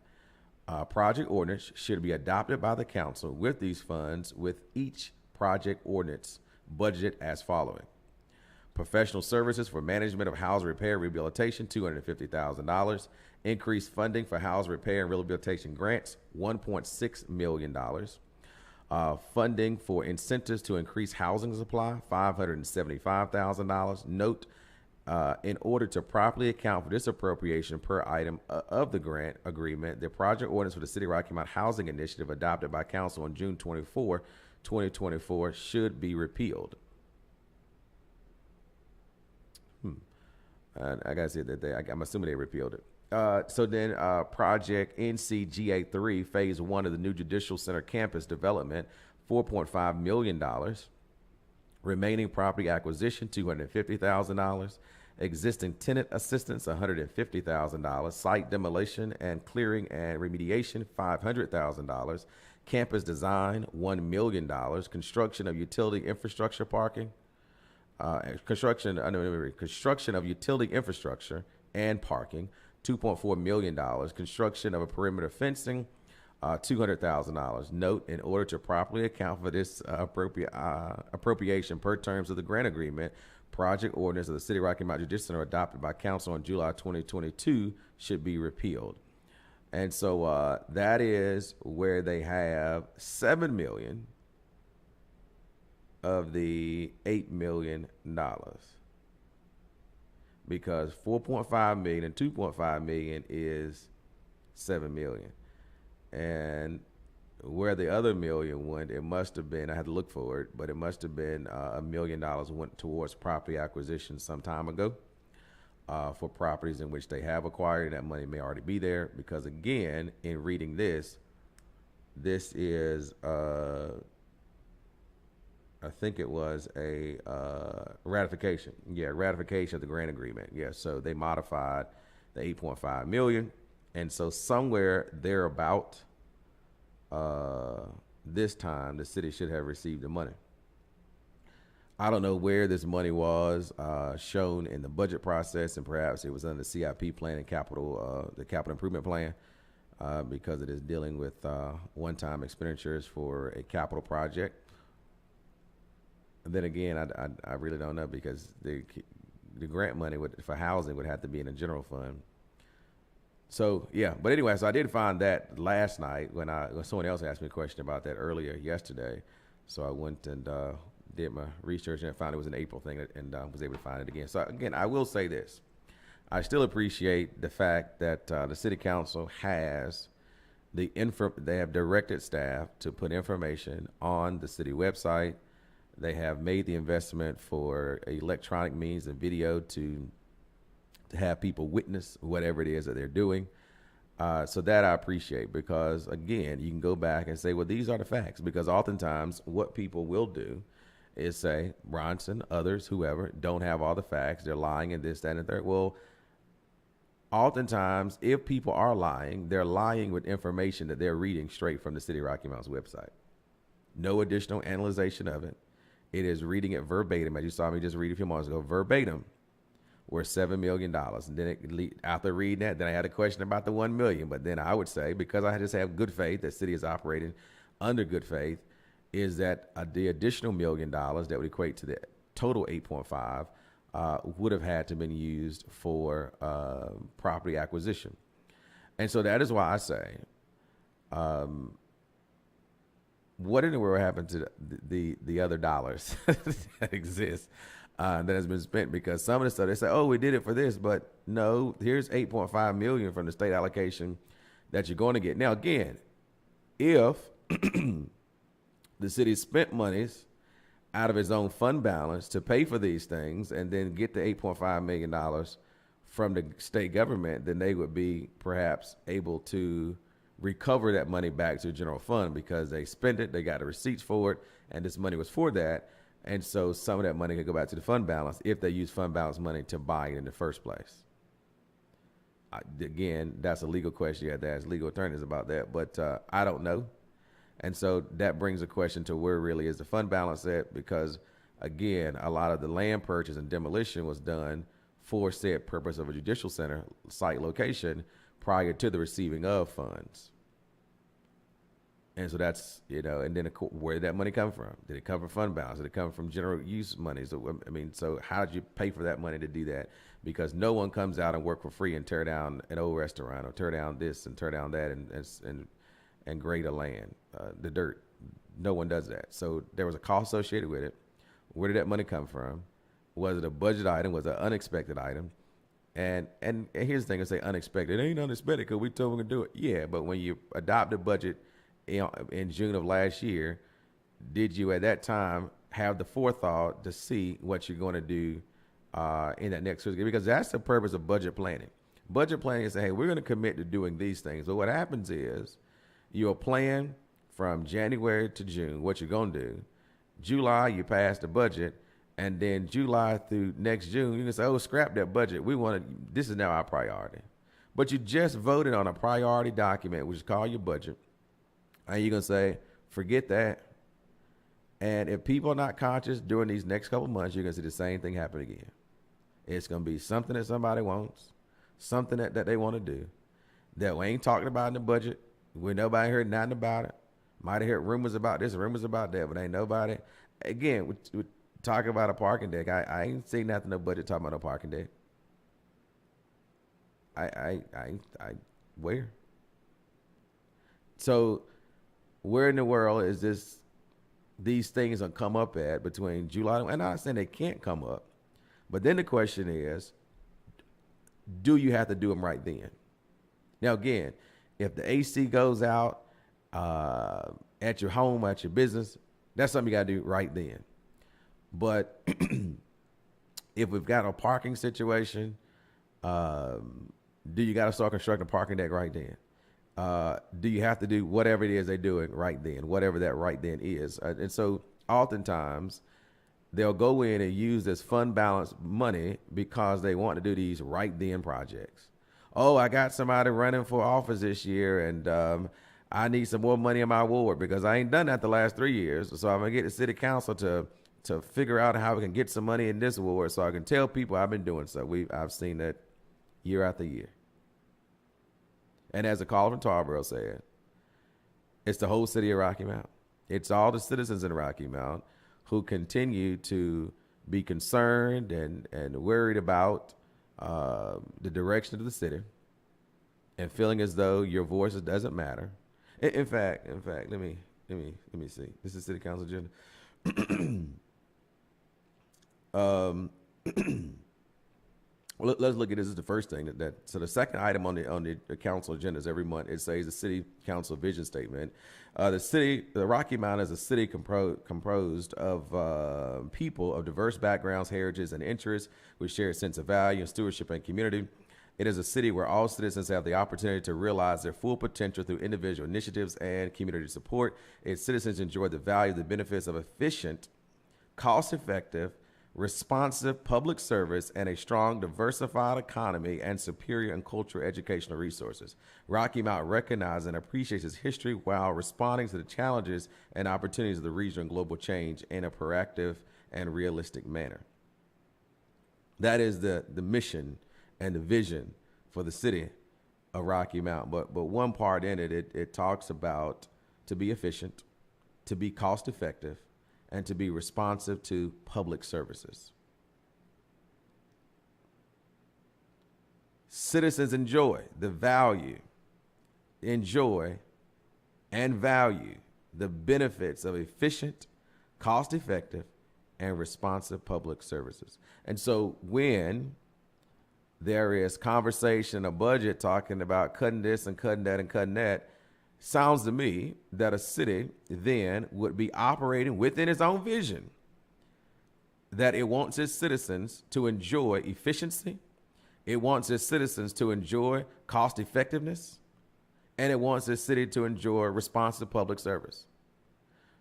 Project ordinance should be adopted by the council with these funds, with each project ordinance budgeted as following: professional services for management of house repair and rehabilitation, $250,000. Increased funding for house repair and rehabilitation grants, $1.6 million. Funding for incentives to increase housing supply, $575,000. Note, in order to properly account for this appropriation per item of the grant agreement, the project ordinance for the City of Rocky Mount Housing Initiative adopted by council on June 24, 2024 should be repealed. I gotta say that I'm assuming they repealed it. So then project NCGA3 phase 1 of the new Judicial Center campus development, $4.5 million. Remaining property acquisition, $250,000. Existing tenant assistance, $150,000. Site demolition and clearing and remediation, $500,000. Campus design, $1 million. Construction of utility infrastructure parking. Construction of utility infrastructure and parking, $2.4 million. Construction of a perimeter fencing, $200,000. Note, in order to properly account for this appropriation per terms of the grant agreement, project ordinance of the City of Rocky Mount Judicial Center adopted by council in July 2022 should be repealed. And so that is where they have $7 million of the $8 million, because 4.5 million and 2.5 million is 7 million. And where the other million went, it must have been, I had to look for it, but it must have been $1 million went towards property acquisition some time ago for properties in which they have acquired, and that money may already be there. Because again, in reading this is, I think it was a ratification. Yeah, ratification of the grant agreement. Yeah, so they modified the 8.5 million. And so somewhere thereabout, this time the city should have received the money. I don't know where this money was shown in the budget process, and perhaps it was under the CIP plan and the capital improvement plan, because it is dealing with one-time expenditures for a capital project. And then again, I really don't know, because the grant money for housing would have to be in a general fund. So yeah, but anyway, so I did find that last night when someone else asked me a question about that earlier yesterday. So I went and did my research and found it was an April thing, and was able to find it again. So again, I will say this: I still appreciate the fact that the city council has they have directed staff to put information on the city website. They have made the investment for electronic means and video to have people witness whatever it is that they're doing. So that I appreciate, because again, you can go back and say, well, these are the facts, because oftentimes what people will do is say, Bronson, others, whoever, don't have all the facts. They're lying and this, that, and the third. Well, oftentimes, if people are lying, they're lying with information that they're reading straight from the City of Rocky Mount's website. No additional analyzation of it. It is reading it verbatim, as you saw me just read a few moments ago, verbatim. We're $7 million. And then after reading that, then I had a question about the 1 million. But then I would say, because I just have good faith, that city is operating under good faith, is that the additional $1 million that would equate to the total 8.5 would have had to been used for property acquisition. And so that is why I say, what in the world happened to the other dollars that exist? That has been spent? Because some of the stuff they say, oh, we did it for this, but no, here's 8.5 million from the state allocation that you're going to get. Now, again, if the city spent monies out of its own fund balance to pay for these things and then get the $8.5 million from the state government, then they would be perhaps able to recover that money back to the general fund, because they spent it, they got the receipts for it, and this money was for that. And so some of that money could go back to the fund balance if they use fund balance money to buy it in the first place. Again, that's a legal question. You have to ask legal attorneys about that, but I don't know. And so that brings a question to where really is the fund balance at, because again, a lot of the land purchase and demolition was done for said purpose of a judicial center site location prior to the receiving of funds. And so that's, and then where did that money come from? Did it come from fund balance? Did it come from general use money? So, so how did you pay for that money to do that? Because no one comes out and work for free and tear down an old restaurant or tear down this and tear down that and grade a land, the dirt. No one does that. So there was a cost associated with it. Where did that money come from? Was it a budget item? Was it an unexpected item? And here's the thing: I say unexpected. It ain't unexpected because we told them to do it. Yeah, but when you adopt a budget in June of last year, did you at that time have the forethought to see what you're going to do in that next fiscal year? Because that's the purpose of budget planning. Budget planning is saying, hey, we're going to commit to doing these things. But what happens is you'll plan from January to June what you're going to do. July, you pass the budget. And then July through next June, you can say, oh, scrap that budget. This is now our priority. But you just voted on a priority document, which is called your budget. And you're going to say, forget that. And if people are not conscious during these next couple of months, you're going to see the same thing happen again. It's going to be something that somebody wants, something that they want to do, that we ain't talking about in the budget. We nobody heard nothing about it. Might have heard rumors about this, rumors about that, but ain't nobody. Again, talk about a parking deck. I ain't seen nothing no budget talking about a parking deck. I where? So where in the world is these things gonna come up at between July, and I'm not saying they can't come up, but then the question is, do you have to do them right then? Now again, if the AC goes out at your home, at your business, that's something you gotta do right then. But if we've got a parking situation, do you got to start constructing a parking deck right then? Do you have to do whatever it is they're doing right then, whatever that right then is? And so oftentimes they'll go in and use this fund balance money because they want to do these right then projects. Oh, I got somebody running for office this year, and I need some more money in my ward because I ain't done that the last 3 years. So I'm going to get the city council to figure out how we can get some money in this ward so I can tell people I've been doing so. I've seen that year after year. And as a caller from Tarboro said, it's the whole city of Rocky Mount. It's all the citizens in Rocky Mount who continue to be concerned and worried about the direction of the city and feeling as though your voice doesn't matter. In fact, let me see. This is city council agenda. Well, let's look at this as the first thing so the second item on the council agendas every month, it says the city council vision statement. The Rocky Mount is a city composed of people of diverse backgrounds, heritages, and interests with shared sense of value and stewardship and community. It is a city where all citizens have the opportunity to realize their full potential through individual initiatives and community support. Its citizens enjoy the value, the benefits of efficient, cost-effective, responsive public service and a strong, diversified economy and superior and cultural educational resources. Rocky Mount recognizes and appreciates its history while responding to the challenges and opportunities of the region and global change in a proactive and realistic manner. That is the mission and the vision for the city of Rocky Mount. But one part in it talks about to be efficient, to be cost effective, and to be responsive to public services. Citizens enjoy and value the benefits of efficient, cost-effective, and responsive public services. And so when there is conversation, a budget talking about cutting this and cutting that and cutting that, sounds to me that a city then would be operating within its own vision, that it wants its citizens to enjoy efficiency, it wants its citizens to enjoy cost effectiveness, and it wants its city to enjoy responsive public service.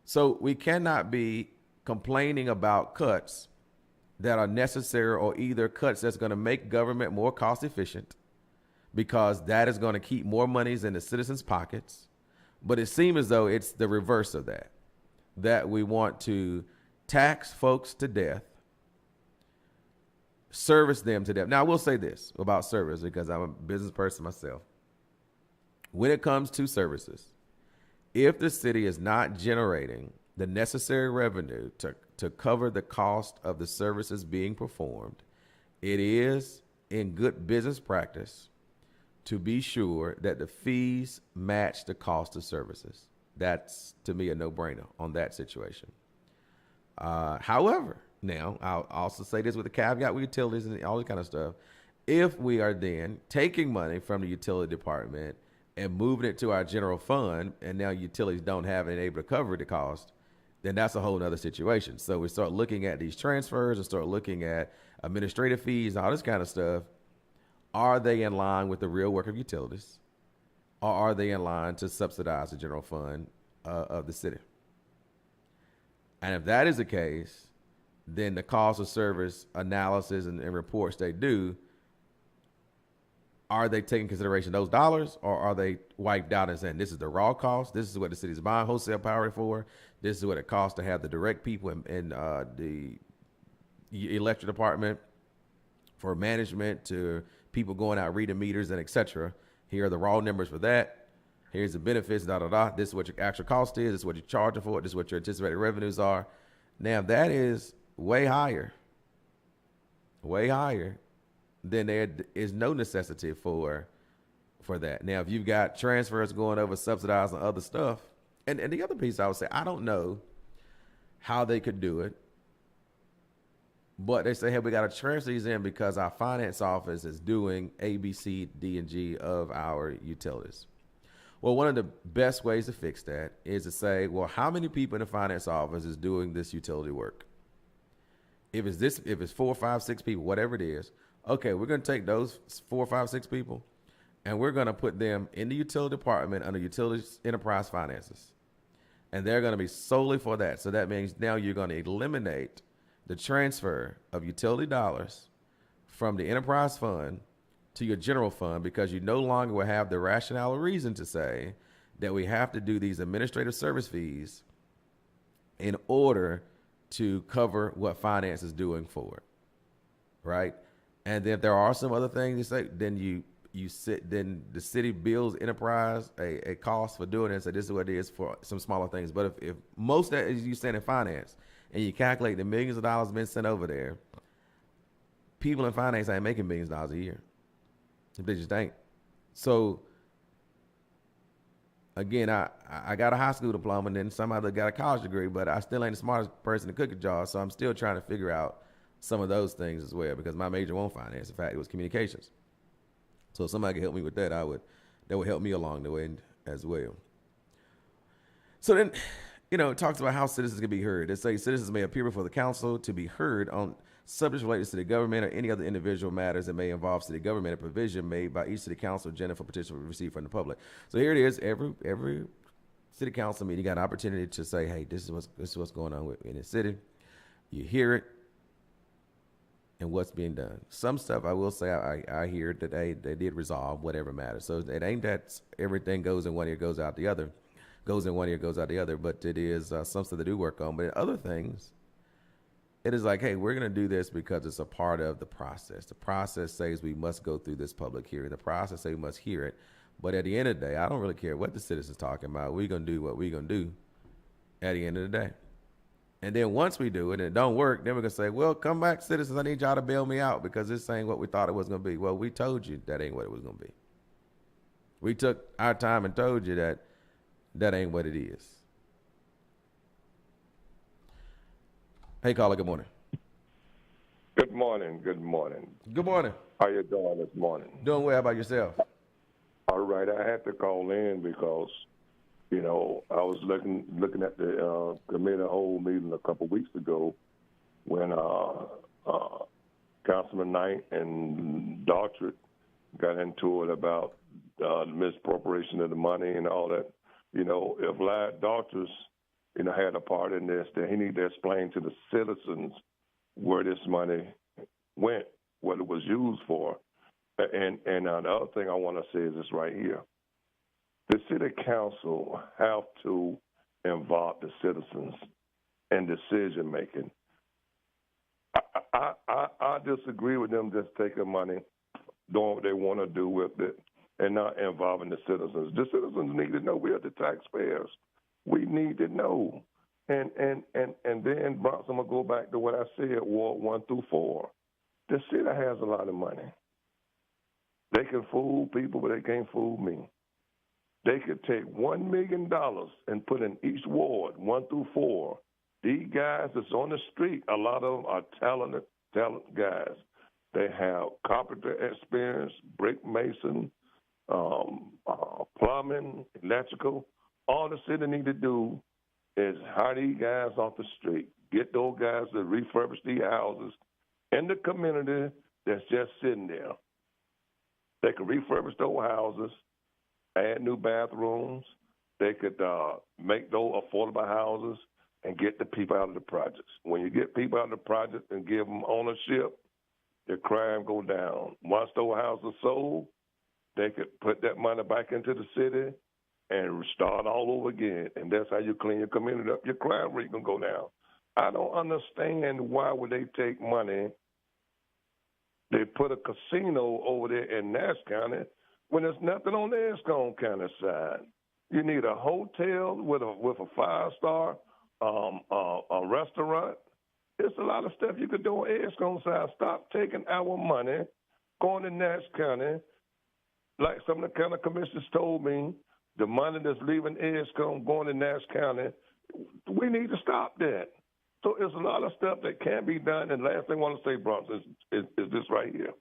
So we cannot be complaining about cuts that are necessary or either cuts that's going to make government more cost efficient because that is going to keep more monies in the citizens' pockets. But it seems as though it's the reverse of that we want to tax folks to death, service them to death. Now, I will say this about service because I'm a business person myself. When it comes to services, if the city is not generating the necessary revenue to cover the cost of the services being performed, it is in good business practice to be sure that the fees match the cost of services. That's, to me, a no-brainer on that situation. However, now, I'll also say this with a caveat with utilities and all this kind of stuff. If we are then taking money from the utility department and moving it to our general fund, and now utilities don't have it and able to cover the cost, then that's a whole other situation. So we start looking at these transfers and start looking at administrative fees and all this kind of stuff. Are they in line with the real work of utilities, or are they in line to subsidize the general fund of the city? And if that is the case, then the cost of service analysis and reports they do, are they taking consideration those dollars, or are they wiped out and saying this is the raw cost, this is what the city's buying wholesale power for, this is what it costs to have the direct people in the electric department for management to people going out reading meters and et cetera. Here are the raw numbers for that. Here's the benefits, This is what your actual cost is. This is what you're charging for. This is what your anticipated revenues are. Now, that is way higher, then there is no necessity for that. Now, if you've got transfers going over subsidizing other stuff, and the other piece I would say, I don't know how they could do it, but they say, hey, we got to transfer these in because our finance office is doing A, B, C, D, and G of our utilities. Well, one of the best ways to fix that is to say, well, how many people in the finance office is doing this utility work? If it's 4, 5, 6 people, whatever it is, okay, we're going to take those 4, 5, 6 people, and we're going to put them in the utility department under utilities enterprise finances. And they're going to be solely for that. So that means now you're going to eliminate the transfer of utility dollars from the enterprise fund to your general fund, because you no longer will have the rationale or reason to say that we have to do these administrative service fees in order to cover what finance is doing for it, right? And then if there are some other things you say, then then the city bills enterprise a cost for doing it and say this is what it is for some smaller things. But if most of that is you send in finance and you calculate the millions of dollars being sent over there, people in finance ain't making millions of dollars a year. They just ain't. So again, I got a high school diploma and then some other got a college degree, but I still ain't the smartest person in the cookie jar. So I'm still trying to figure out some of those things as well, because my major wasn't finance. In fact, it was communications. So if somebody could help me with that, that would help me along the way as well. So then, it talks about how citizens can be heard. It says citizens may appear before the council to be heard on subjects related to the government or any other individual matters that may involve city government, a provision made by each city council agenda for petition received from the public. So here it is. Every city council meeting, you got an opportunity to say, hey, this is what's going on in the city. You hear it and what's being done. Some stuff I will say I hear that they did resolve whatever matters. So it ain't that everything goes in one ear, goes out the other. Goes in one ear, goes out the other. But it is some stuff they do work on. But other things, it is like, hey, we're going to do this because it's a part of the process. The process says we must go through this public hearing. The process says we must hear it. But at the end of the day, I don't really care what the citizens talking about. We're going to do what we're going to do at the end of the day. And then once we do it and it don't work, then we're going to say, well, come back, citizens. I need y'all to bail me out because this ain't what we thought it was going to be. Well, we told you that ain't what it was going to be. We took our time and told you that ain't what it is. Hey, caller, good morning. Good morning. Good morning. Good morning. How you doing this morning? Doing well. How about yourself? All right. I had to call in because, I was looking at the committee whole meeting a couple of weeks ago when Councilman Knight and Daughtry got into it about the misappropriation of the money and all that. If Daughtry's had a part in this, then he need to explain to the citizens where this money went, what it was used for. And the other thing I want to say is this right here. The city council have to involve the citizens in decision making. I disagree with them just taking money, doing what they want to do with it, and not involving the citizens. The citizens need to know. We are the taxpayers. We need to know. And then, Bronx, I'm going to go back to what I said, Ward 1 through 4. The city has a lot of money. They can fool people, but they can't fool me. They could take $1 million and put in each ward, 1 through 4. These guys that's on the street, a lot of them are talented guys. They have carpenter experience, brick mason, plumbing, electrical. All the city need to do is hire these guys off the street, get those guys to refurbish these houses in the community that's just sitting there. They could refurbish those houses, add new bathrooms. They could make those affordable houses and get the people out of the projects. When you get people out of the projects and give them ownership, the crime go down. Once those houses are sold, they could put that money back into the city and start all over again. And that's how you clean your community up. Your crime rate can go down. I don't understand why would they take money. They put a casino over there in Nash County when there's nothing on the Escombe County side. You need a hotel with a 5-star a restaurant, There's a lot of stuff you could do on Edgecombe side. Stop taking our money, going to Nash County. Like some of the county commissioners told me, the money that's leaving Edgecombe going to Nash County, we need to stop that. So there's a lot of stuff that can be done. And last thing I want to say, Bronson, is this right here.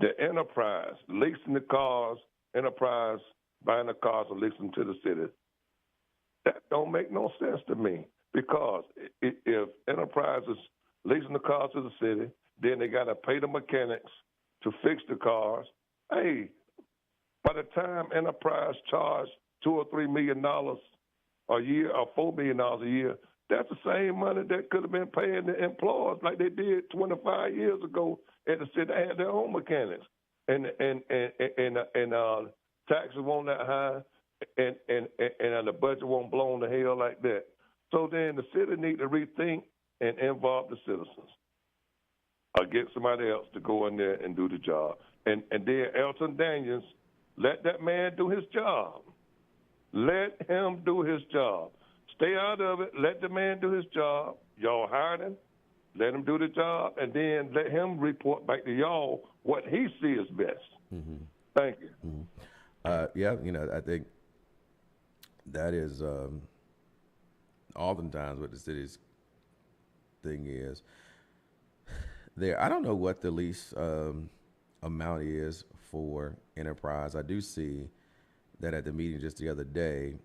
The enterprise, leasing the cars, enterprise buying the cars and leasing to the city. That don't make no sense to me, because if enterprise is leasing the cars to the city, then they got to pay the mechanics to fix the cars. Hey, by the time enterprise charge $2 or $3 million a year or $4 million a year, that's the same money that could have been paying the employees like they did 25 years ago at the city. They had their own mechanics, and taxes weren't that high, and the budget won't blow on the hell like that. So then the city need to rethink and involve the citizens, or get somebody else to go in there and do the job. And then Elton Daniels, let that man do his job. Let him do his job. Stay out of it. Let the man do his job. Y'all hired him. Let him do the job, and then let him report back to y'all what he sees best. Mm-hmm. Thank you. Mm-hmm. Yeah, I think that is oftentimes what the city's thing is. There, I don't know what the lease amount is for enterprise. I do see that at the meeting just the other day,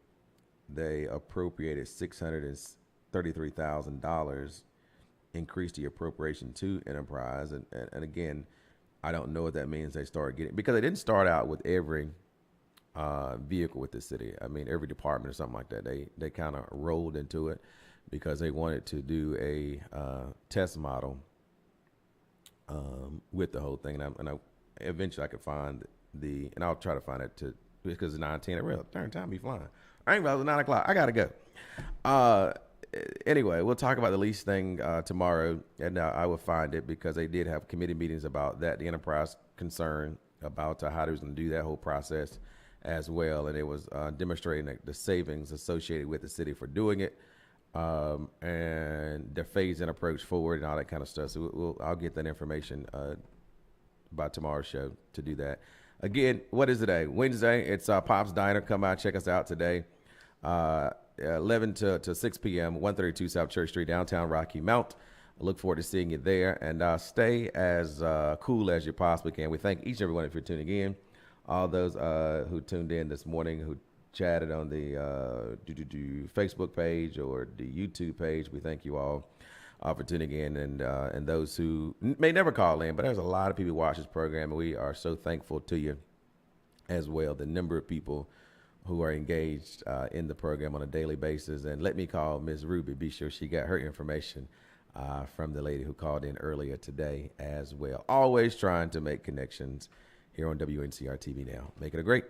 they appropriated $633,000, increased the appropriation to enterprise. And again, I don't know what that means. They start getting, because they didn't start out with every vehicle with the city. I mean, every department or something like that. They kind of rolled into it because they wanted to do a test model with the whole thing. And I eventually I could find and I'll try to find it because it's 9:10. I real darn time be flying. I ain't realized it's 9 o'clock. I gotta go. Anyway, we'll talk about the lease thing tomorrow, and I will find it because they did have committee meetings about that. The enterprise concern about how they was going to do that whole process as well, and it was demonstrating the savings associated with the city for doing it, and the phase-in approach forward and all that kind of stuff. So I'll get that information by tomorrow's show to do that. Again, what is today? Wednesday. It's Pop's Diner. Come out, check us out today. 11 to 6 p.m., 132 South Church Street, downtown Rocky Mount. I look forward to seeing you there. And stay as cool as you possibly can. We thank each and every one of you for tuning in. All those who tuned in this morning, who chatted on the Facebook page or the YouTube page, we thank you all for tuning in. And those who may never call in, but there's a lot of people who watch this program, and we are so thankful to you as well. The number of people who are engaged in the program on a daily basis. And let me call Ms. Ruby, be sure she got her information from the lady who called in earlier today as well. Always trying to make connections here on WNCR-TV Now. Make it a great